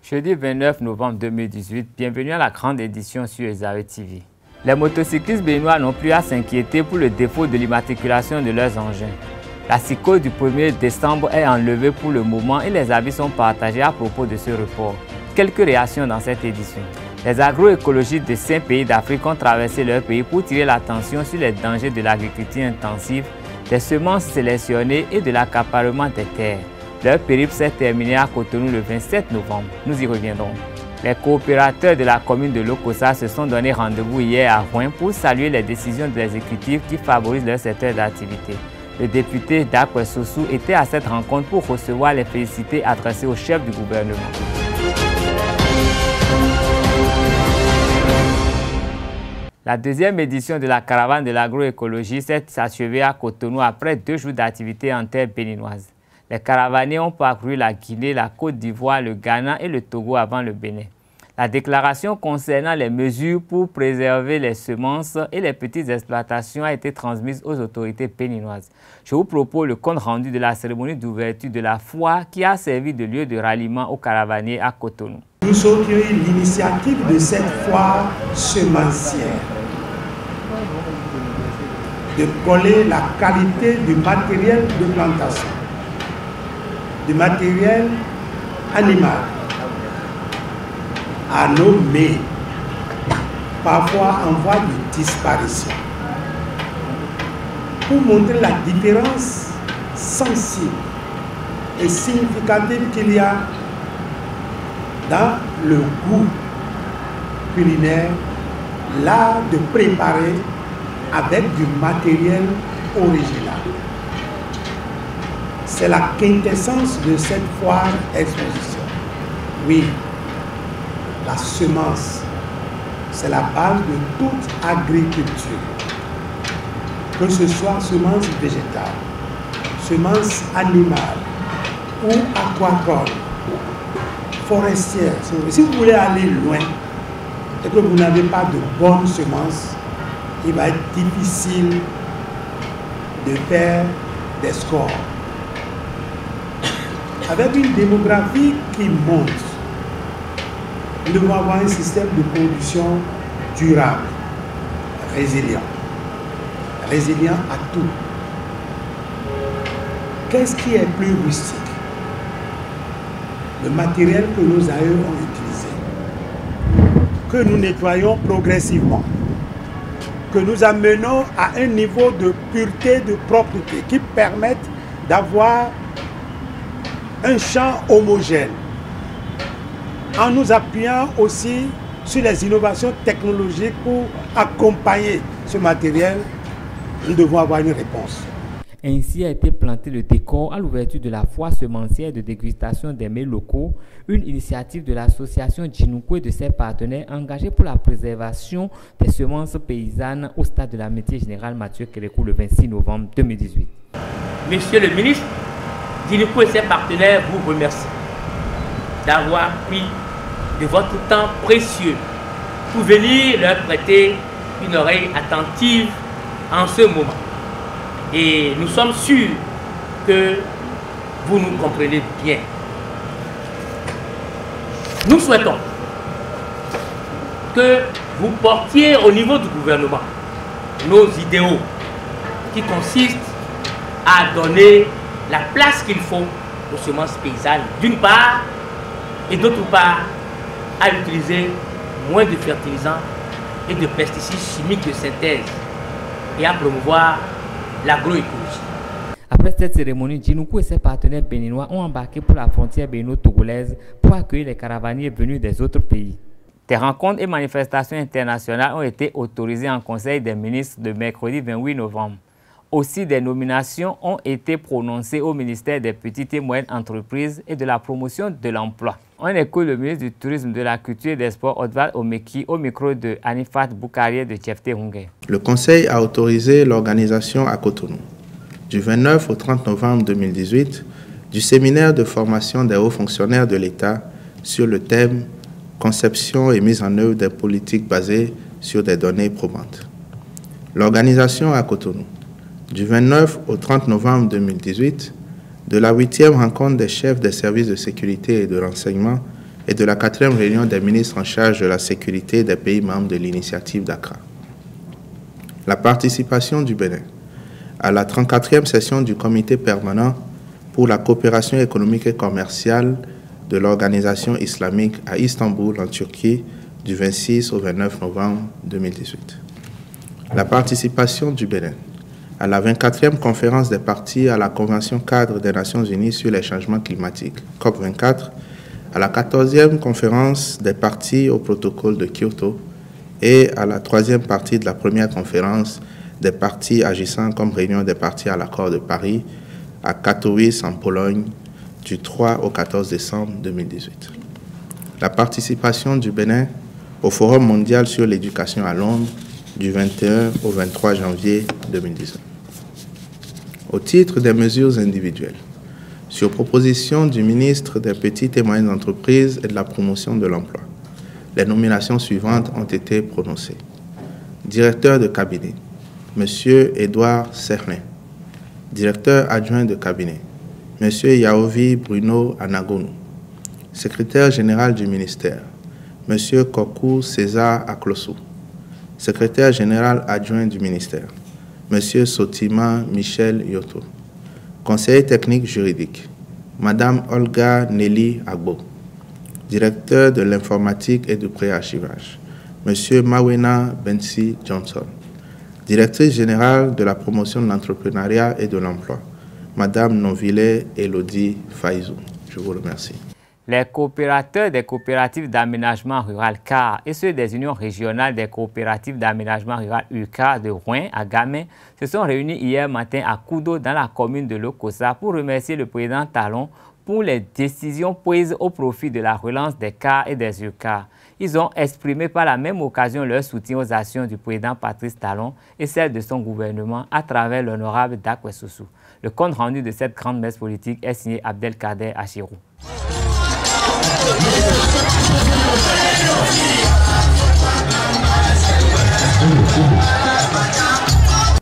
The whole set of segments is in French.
Jeudi 29 novembre 2018, bienvenue à la grande édition sur Ezawe TV. Les motocyclistes béninois n'ont plus à s'inquiéter pour le défaut de l'immatriculation de leurs engins. La psychose du 1er décembre est enlevée pour le moment et les avis sont partagés à propos de ce report. Quelques réactions dans cette édition. Les agroécologistes de 5 pays d'Afrique ont traversé leur pays pour tirer l'attention sur les dangers de l'agriculture intensive, des semences sélectionnées et de l'accaparement des terres. Leur périple s'est terminé à Cotonou le 27 novembre. Nous y reviendrons. Les coopérateurs de la commune de Lokossa se sont donné rendez-vous hier à Rouen pour saluer les décisions de l'exécutif qui favorisent leur secteur d'activité. Le député Dakwe Sossou était à cette rencontre pour recevoir les félicités adressées au chef du gouvernement. La deuxième édition de la caravane de l'agroécologie s'est achevée à Cotonou après 2 jours d'activité en terre béninoise. Les caravaniers ont parcouru la Guinée, la Côte d'Ivoire, le Ghana et le Togo avant le Bénin. La déclaration concernant les mesures pour préserver les semences et les petites exploitations a été transmise aux autorités béninoises. Je vous propose le compte rendu de la cérémonie d'ouverture de la foire qui a servi de lieu de ralliement aux caravaniers à Cotonou. Nous avons eu l'initiative de cette foire semencière de coller la qualité du matériel de plantation, du matériel animal à nos mets, parfois en voie de disparition, pour montrer la différence sensible et significative qu'il y a dans le goût culinaire, l'art de préparer avec du matériel original. C'est la quintessence de cette foire exposition. Oui, la semence, c'est la base de toute agriculture. Que ce soit semence végétale, semence animale ou aquacole, forestière. Si vous voulez aller loin et que vous n'avez pas de bonnes semences, il va être difficile de faire des scores. Avec une démographie qui monte, nous devons avoir un système de production durable, résilient à tout. Qu'est-ce qui est plus rustique? Le matériel que nos aïeux ont utilisé, que nous nettoyons progressivement, que nous amenons à un niveau de pureté, de propreté qui permettent d'avoir un champ homogène, en nous appuyant aussi sur les innovations technologiques pour accompagner ce matériel. Nous devons avoir une réponse. Ainsi a été planté le décor à l'ouverture de la foire semencière de dégustation des mets locaux, une initiative de l'association Djinoukou et de ses partenaires engagés pour la préservation des semences paysannes au stade de l'amitié générale Mathieu Kérékou le 26 novembre 2018. Monsieur le ministre, Djinoukou et ses partenaires vous remercient d'avoir pris de votre temps précieux pour venir leur prêter une oreille attentive en ce moment. Et nous sommes sûrs que vous nous comprenez bien. Nous souhaitons que vous portiez au niveau du gouvernement nos idéaux qui consistent à donner la place qu'il faut aux semences paysannes d'une part et d'autre part à utiliser moins de fertilisants et de pesticides chimiques de synthèse et à promouvoir l'agroécologie. Après cette cérémonie, Djinoukou et ses partenaires béninois ont embarqué pour la frontière bénino-togolaise pour accueillir les caravaniers venus des autres pays. Des rencontres et manifestations internationales ont été autorisées en Conseil des ministres de mercredi 28 novembre. Aussi, des nominations ont été prononcées au ministère des Petites et Moyennes Entreprises et de la Promotion de l'Emploi. On écoute le ministre du Tourisme, de la Culture et des Sports, Odval Omeki, au micro de Anifat Boukarié de Tchefté Hungé. Le Conseil a autorisé l'organisation à Cotonou, du 29 au 30 novembre 2018, du séminaire de formation des hauts fonctionnaires de l'État sur le thème « Conception et mise en œuvre des politiques basées sur des données probantes ». L'organisation à Cotonou, du 29 au 30 novembre 2018, de la 8e rencontre des chefs des services de sécurité et de renseignement et de la 4e réunion des ministres en charge de la sécurité des pays membres de l'initiative d'Accra. La participation du Bénin à la 34e session du comité permanent pour la coopération économique et commerciale de l'Organisation islamique à Istanbul, en Turquie, du 26 au 29 novembre 2018. La participation du Bénin à la 24e conférence des parties à la Convention cadre des Nations Unies sur les changements climatiques, COP24, à la 14e conférence des parties au protocole de Kyoto et à la 3e partie de la première conférence des parties agissant comme réunion des parties à l'accord de Paris à Katowice, en Pologne, du 3 au 14 décembre 2018. La participation du Bénin au Forum mondial sur l'éducation à Londres, du 21 au 23 janvier 2019. Au titre des mesures individuelles, sur proposition du ministre des Petites et Moyennes Entreprises et de la Promotion de l'Emploi, les nominations suivantes ont été prononcées. Directeur de cabinet, M. Édouard Serlin. Directeur adjoint de cabinet, M. Yaovi Bruno Anagonu. Secrétaire général du ministère, M. Kokou César Aklosu. Secrétaire général adjoint du ministère, M. Sotima Michel Yoto. Conseiller technique juridique, Mme Olga Nelly Agbo. Directeur de l'informatique et du préarchivage, M. Mawena Bensi Johnson. Directrice générale de la promotion de l'entrepreneuriat et de l'emploi, Mme Novile Elodie Faizou. Je vous remercie. Les coopérateurs des coopératives d'aménagement rural CAR et ceux des unions régionales des coopératives d'aménagement rural UCAR de Rouen à Gamay se sont réunis hier matin à Koudo dans la commune de Lokossa pour remercier le président Talon pour les décisions prises au profit de la relance des CAR et des UCAR. Ils ont exprimé par la même occasion leur soutien aux actions du président Patrice Talon et celles de son gouvernement à travers l'honorable Dakwe Soussou. Le compte rendu de cette grande messe politique est signé Abdelkader Achirou.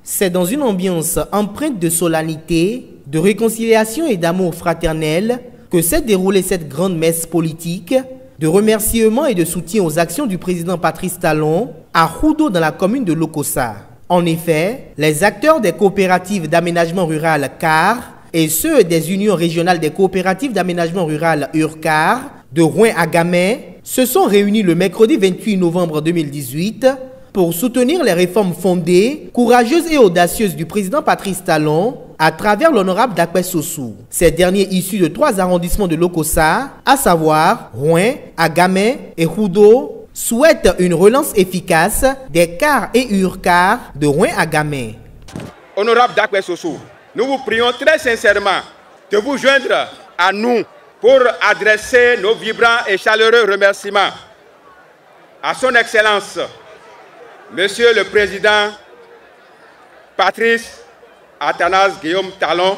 C'est dans une ambiance empreinte de solennité, de réconciliation et d'amour fraternel que s'est déroulée cette grande messe politique de remerciement et de soutien aux actions du président Patrice Talon à Koudo dans la commune de Lokossa. En effet, les acteurs des coopératives d'aménagement rural CAR et ceux des unions régionales des coopératives d'aménagement rural URCAR de Rouen à Gamay se sont réunis le mercredi 28 novembre 2018 pour soutenir les réformes fondées, courageuses et audacieuses du président Patrice Talon à travers l'honorable Dakwe Soussou. Ces derniers issus de 3 arrondissements de Lokossa, à savoir Rouen, Agamay et Koudo, souhaitent une relance efficace des CAR et URCAR de Rouen à Gamay. Honorable Dakwe Soussou, nous vous prions très sincèrement de vous joindre à nous pour adresser nos vibrants et chaleureux remerciements à son Excellence, Monsieur le Président Patrice Athanase Guillaume Talon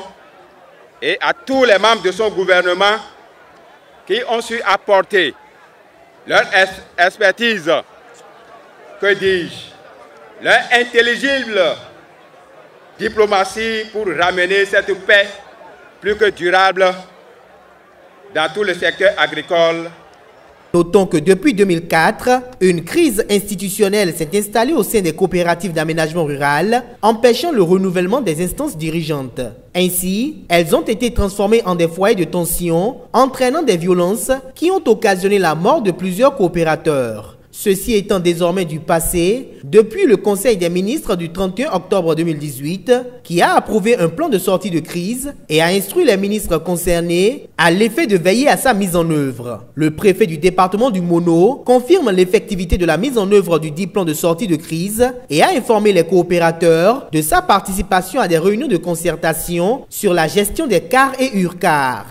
et à tous les membres de son gouvernement qui ont su apporter leur expertise, que dis-je, leur intelligible diplomatie pour ramener cette paix plus que durable dans tout le secteur agricole. Notons que depuis 2004, une crise institutionnelle s'est installée au sein des coopératives d'aménagement rural, empêchant le renouvellement des instances dirigeantes. Ainsi, elles ont été transformées en des foyers de tension, entraînant des violences qui ont occasionné la mort de plusieurs coopérateurs. Ceci étant désormais du passé, depuis le Conseil des ministres du 31 octobre 2018, qui a approuvé un plan de sortie de crise et a instruit les ministres concernés à l'effet de veiller à sa mise en œuvre. Le préfet du département du Mono confirme l'effectivité de la mise en œuvre du dit plan de sortie de crise et a informé les coopérateurs de sa participation à des réunions de concertation sur la gestion des CAR et URCAR.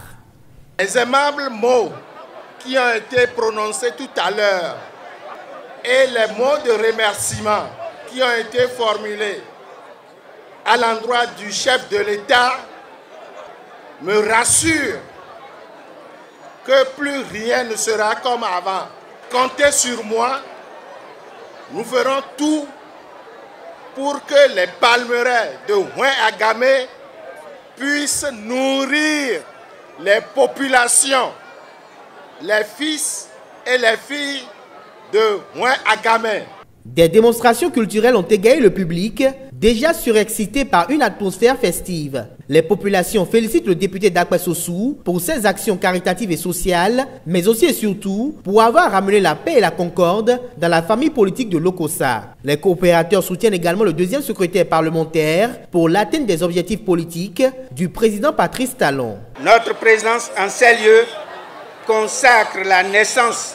Les aimables mots qui ont été prononcés tout à l'heure et les mots de remerciement qui ont été formulés à l'endroit du chef de l'État me rassurent que plus rien ne sera comme avant. Comptez sur moi, nous ferons tout pour que les palmeraies de Rouen à Gamay puissent nourrir les populations les fils et les filles de Mouin Agamé. Des démonstrations culturelles ont égayé le public, déjà surexcité par une atmosphère festive. Les populations félicitent le député d'Akwesossou pour ses actions caritatives et sociales, mais aussi et surtout pour avoir ramené la paix et la concorde dans la famille politique de Lokossa. Les coopérateurs soutiennent également le deuxième secrétaire parlementaire pour l'atteinte des objectifs politiques du président Patrice Talon. Notre présence en ces lieux consacre la naissance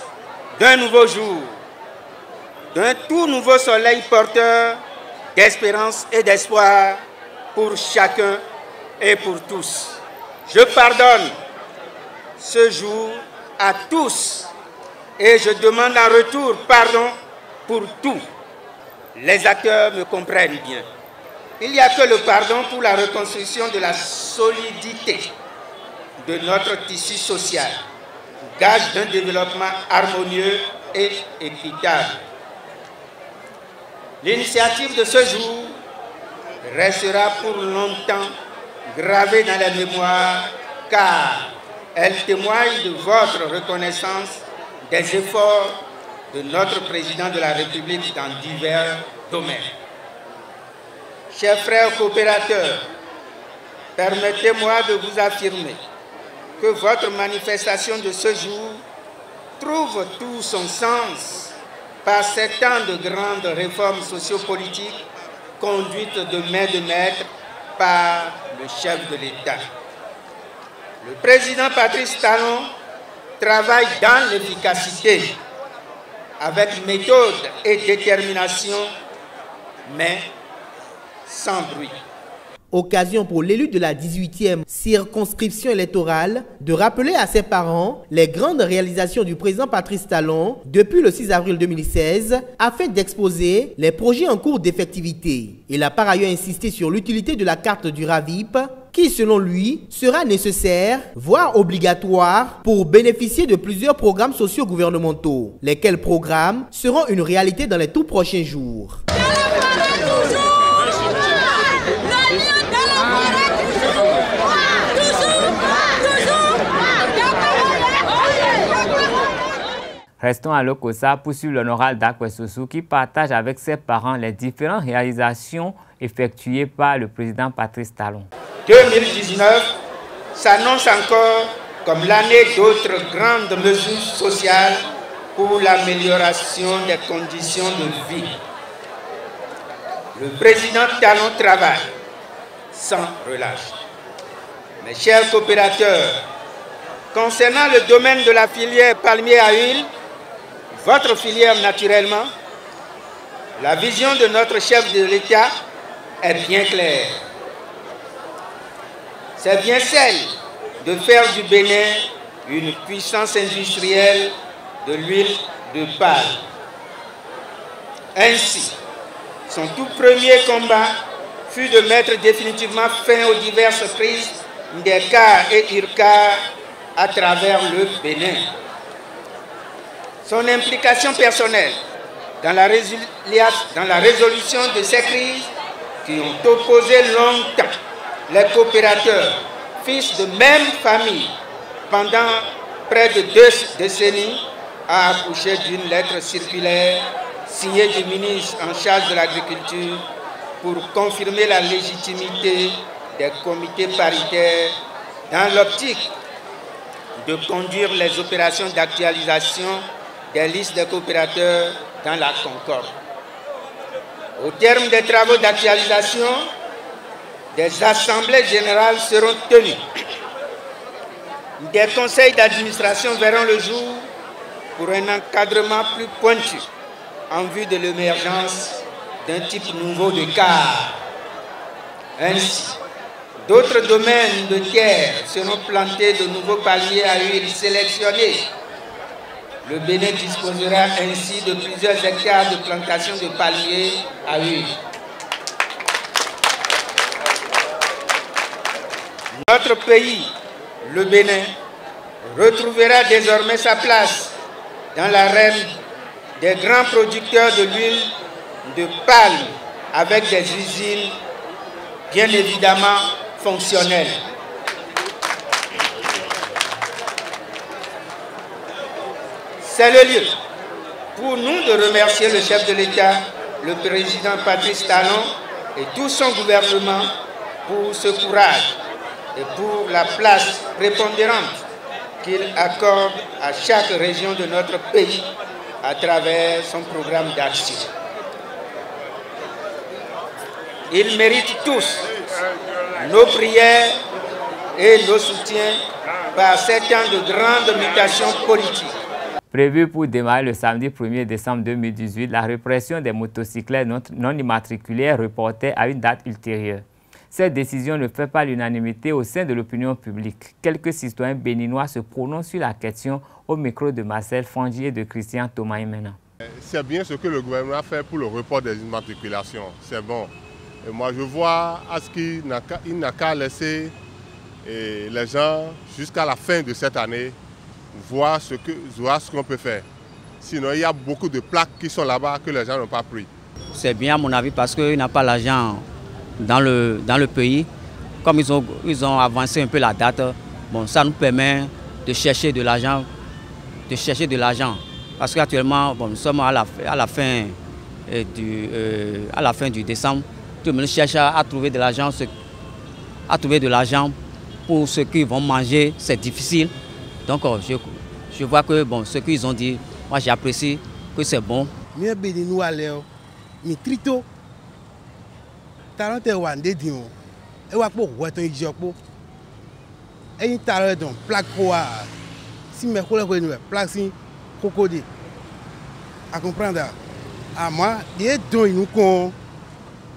d'un nouveau jour, d'un tout nouveau soleil porteur d'espérance et d'espoir pour chacun et pour tous. Je pardonne ce jour à tous et je demande en retour pardon pour tous. Les acteurs me comprennent bien. Il n'y a que le pardon pour la reconstruction de la solidité de notre tissu social, gage d'un développement harmonieux et équitable. L'initiative de ce jour restera pour longtemps gravée dans la mémoire car elle témoigne de votre reconnaissance des efforts de notre président de la République dans divers domaines. Chers frères coopérateurs, permettez-moi de vous affirmer que votre manifestation de ce jour trouve tout son sens par 7 ans de grandes réformes sociopolitiques conduites de main de maître par le chef de l'État. Le président Patrice Talon travaille dans l'efficacité, avec méthode et détermination, mais sans bruit. Occasion pour l'élu de la 18e circonscription électorale de rappeler à ses parents les grandes réalisations du président Patrice Talon depuis le 6 avril 2016 afin d'exposer les projets en cours d'effectivité. Il a par ailleurs insisté sur l'utilité de la carte du RAVIP qui, selon lui, sera nécessaire, voire obligatoire, pour bénéficier de plusieurs programmes sociaux gouvernementaux, lesquels programmes seront une réalité dans les tout prochains jours. Restons à Lokossa pour suivre l'honorable d'Akwesossou qui partage avec ses parents les différentes réalisations effectuées par le président Patrice Talon. 2019 s'annonce encore comme l'année d'autres grandes mesures sociales pour l'amélioration des conditions de vie. Le président Talon travaille sans relâche. Mes chers coopérateurs, concernant le domaine de la filière palmier à huile, votre filière naturellement, la vision de notre chef de l'État est bien claire. C'est bien celle de faire du Bénin une puissance industrielle de l'huile de palme. Ainsi, son tout premier combat fut de mettre définitivement fin aux diverses crises NDECA et IRCA à travers le Bénin. Son implication personnelle dans la résolution de ces crises qui ont opposé longtemps les coopérateurs, fils de même famille, pendant près de 2 décennies, a accouché d'une lettre circulaire signée du ministre en charge de l'agriculture pour confirmer la légitimité des comités paritaires dans l'optique de conduire les opérations d'actualisation des listes des coopérateurs dans la concorde. Au terme des travaux d'actualisation, des assemblées générales seront tenues. Des conseils d'administration verront le jour pour un encadrement plus pointu en vue de l'émergence d'un type nouveau de car. Ainsi, d'autres domaines de terre seront plantés de nouveaux palmiers à huile sélectionnés. Le Bénin disposera ainsi de plusieurs hectares de plantations de palmiers à huile. Notre pays, le Bénin, retrouvera désormais sa place dans l'arène des grands producteurs de l'huile de palme avec des usines bien évidemment fonctionnelles. C'est le lieu pour nous de remercier le chef de l'État, le président Patrice Talon et tout son gouvernement pour ce courage et pour la place prépondérante qu'il accorde à chaque région de notre pays à travers son programme d'action. Ils méritent tous nos prières et nos soutiens par ces temps de grande mutation politique. Prévu pour démarrer le samedi 1er décembre 2018, la répression des motocyclettes non immatriculées est reportée à une date ultérieure. Cette décision ne fait pas l'unanimité au sein de l'opinion publique. Quelques citoyens béninois se prononcent sur la question au micro de Marcel Fangi et de Christian Thomas Imena. C'est bien ce que le gouvernement a fait pour le report des immatriculations. C'est bon. Et moi, je vois à ce qu'il n'a qu'à laisser les gens jusqu'à la fin de cette année voir ce qu'on peut faire. Sinon, il y a beaucoup de plaques qui sont là-bas que les gens n'ont pas pris. C'est bien à mon avis parce qu'il n'a pas l'argent dans le pays. Comme ils ont avancé un peu la date, bon, ça nous permet de chercher de l'argent. Parce qu'actuellement, bon, nous sommes à la fin du décembre. Tout le monde cherche à trouver de l'argent. Pour ceux qui vont manger, c'est difficile. Donc je vois que bon, ce qu'ils ont dit, moi j'apprécie que c'est bon. À comprendre. À moi, les dons nous con.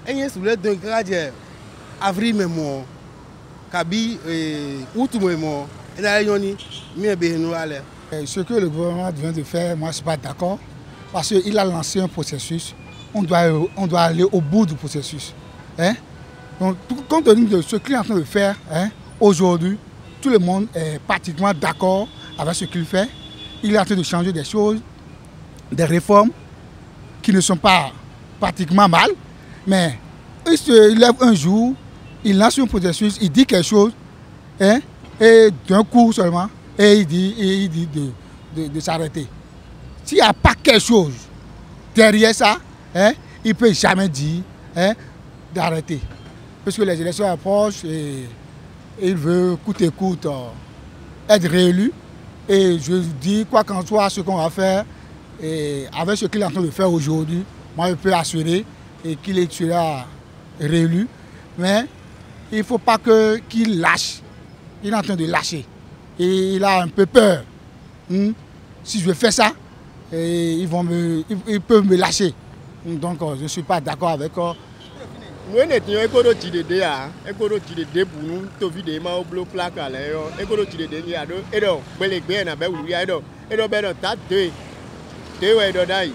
Et sur les dons avril même Kabi août même et là yoni mieux bénou aller. Ce que le gouvernement vient de faire, moi je ne suis pas d'accord parce qu'il a lancé un processus. On doit aller au bout du processus. Hein? Donc, compte tenu de ce qu'il est en train de faire, hein, aujourd'hui, tout le monde est pratiquement d'accord avec ce qu'il fait. Il est en train de changer des choses, des réformes qui ne sont pas pratiquement mal, mais il se lève un jour, il lance un processus, il dit quelque chose, hein, et d'un coup seulement, et il dit de s'arrêter. S'il n'y a pas quelque chose derrière ça, hein, il ne peut jamais dire, hein, d'arrêter. Parce que les élections approchent et il veut coûte que coûte être réélu. Et je dis, quoi qu'en soit, ce qu'on va faire, et avec ce qu'il est en train de faire aujourd'hui, moi je peux assurer qu'il sera réélu. Mais il ne faut pas qu'il lâche. Il est en train de lâcher. Et il a un peu peur. Si je fais ça, ils peuvent me lâcher. Donc je ne suis pas d'accord avec eux. Nous sommes pour nous, tout vidéo, bleu plaque à l'air, et que tu es à deux, et donc, bel bien à Béouliado, et donc, ben, t'as deux d'Odaï,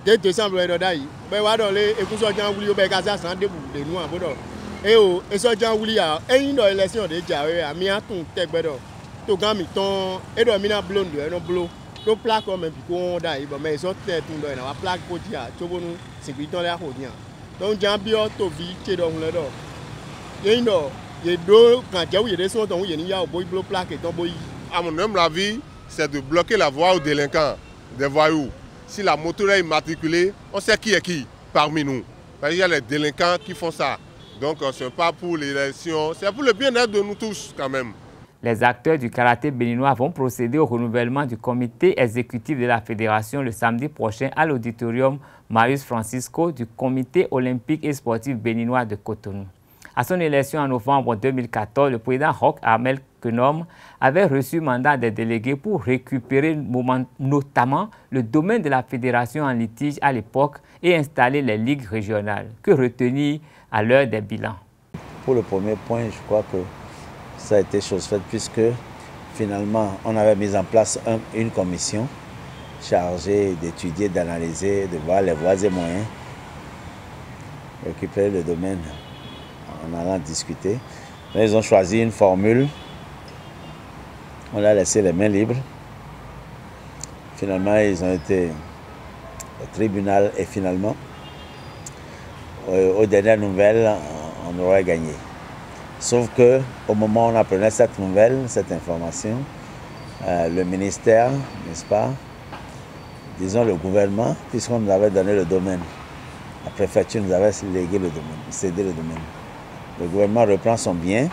2 décembre d'Odaï, ben, voilà, et que soit Jean William Begaza sans début de nous à Bodo. Et soit Jean William, et une élection de Javé, à Miaton, Tegbedo, to Gamiton, et de Mina Blonde, et non bleu, to plaque comme un picon d'aïe, mais ils sont tête, on doit avoir plaque pour dire, tu vois, nous, c'est que dans la route. Donc, j'ai un bio to vie qui est dans le dos. Il y a deux quand il y a des sons dont il y a un boy bloc plaque et ton boy. À mon humble avis, c'est de bloquer la voie aux délinquants, des voyous. Si la moto est immatriculée, on sait qui est qui parmi nous. Il y a les délinquants qui font ça. Donc, ce n'est pas pour l'élection, c'est pour le bien-être de nous tous quand même. Les acteurs du karaté béninois vont procéder au renouvellement du comité exécutif de la fédération le samedi prochain à l'auditorium Marius Francisco du comité olympique et sportif béninois de Cotonou. À son élection en novembre 2014, le président Roch Armel Kenom avait reçu mandat des délégués pour récupérer notamment le domaine de la fédération en litige à l'époque et installer les ligues régionales. Que retenir à l'heure des bilans? Pour le premier point, je crois que ça a été chose faite puisque finalement on avait mis en place une commission chargée d'étudier, d'analyser, de voir les voies et moyens, récupérer le domaine en allant discuter. Mais ils ont choisi une formule, on a laissé les mains libres. Finalement ils ont été au tribunal et finalement, aux dernières nouvelles, on aurait gagné. Sauf qu'au moment où on apprenait cette nouvelle, cette information, le ministère, n'est-ce pas, disons, le gouvernement, puisqu'on nous avait donné le domaine. La préfecture nous avait légué le domaine, cédé le domaine. Le gouvernement reprend son bien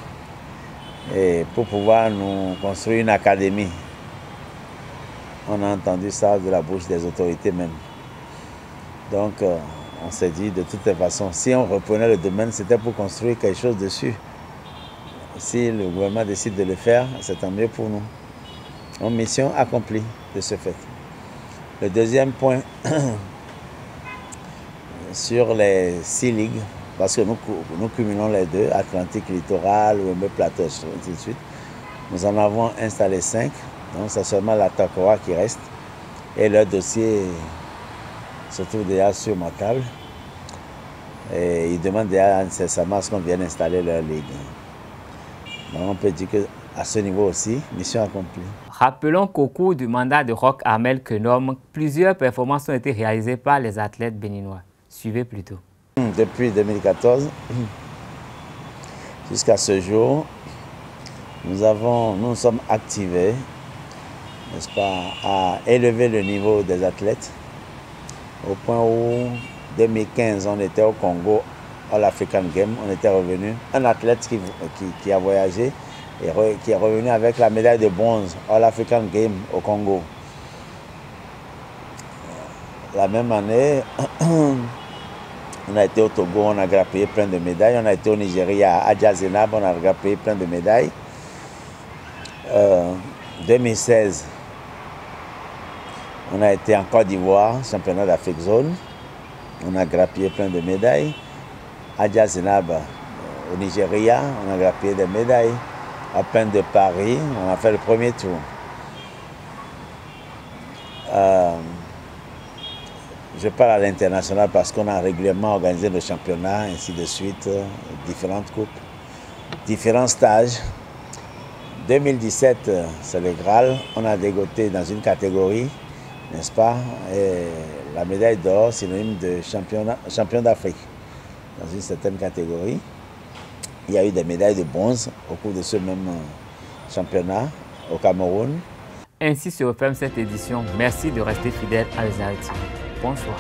et pour pouvoir nous construire une académie. On a entendu ça de la bouche des autorités même. Donc, on s'est dit, de toutes les façons, si on reprenait le domaine, c'était pour construire quelque chose dessus. Si le gouvernement décide de le faire, c'est tant mieux pour nous. Donc, mission accomplie de ce fait. Le deuxième point, sur les 6 ligues, parce que nous cumulons les deux, Atlantique Littoral, Wembe Plateau, et ainsi de suite. Nous en avons installé 5, donc c'est seulement la Takoa qui reste. Et leur dossier se trouve déjà sur ma table. Et ils demandent déjà incessamment à ce qu'on vienne installer leur ligue. Donc on peut dire qu'à ce niveau aussi, mission accomplie. Rappelons qu'au cours du mandat de Roch Armel Kenom, plusieurs performances ont été réalisées par les athlètes béninois. Suivez plutôt. Depuis 2014 jusqu'à ce jour, nous sommes activés, n'est-ce pas, à élever le niveau des athlètes au point où 2015 on était au Congo, All African Games, on était revenu. Un athlète qui a voyagé et qui est revenu avec la médaille de bronze All African Games au Congo. La même année, on a été au Togo, on a grappillé plein de médailles. On a été au Nigeria, à Adjazenab, on a grappillé plein de médailles. 2016, on a été en Côte d'Ivoire, championnat d'Afrique zone. On a grappillé plein de médailles. À Adjazenab, au Nigeria, on a grappillé des médailles. À Plaine de Paris, on a fait le premier tour. Je parle à l'international parce qu'on a régulièrement organisé le championnat, ainsi de suite, différentes coupes, différents stages. 2017, c'est le Graal, on a dégoté dans une catégorie, n'est-ce pas, et la médaille d'or, synonyme de champion d'Afrique, dans une certaine catégorie. Il y a eu des médailles de bronze au cours de ce même championnat au Cameroun. Ainsi se referme cette édition. Merci de rester fidèle à Ezari TV. Bonsoir.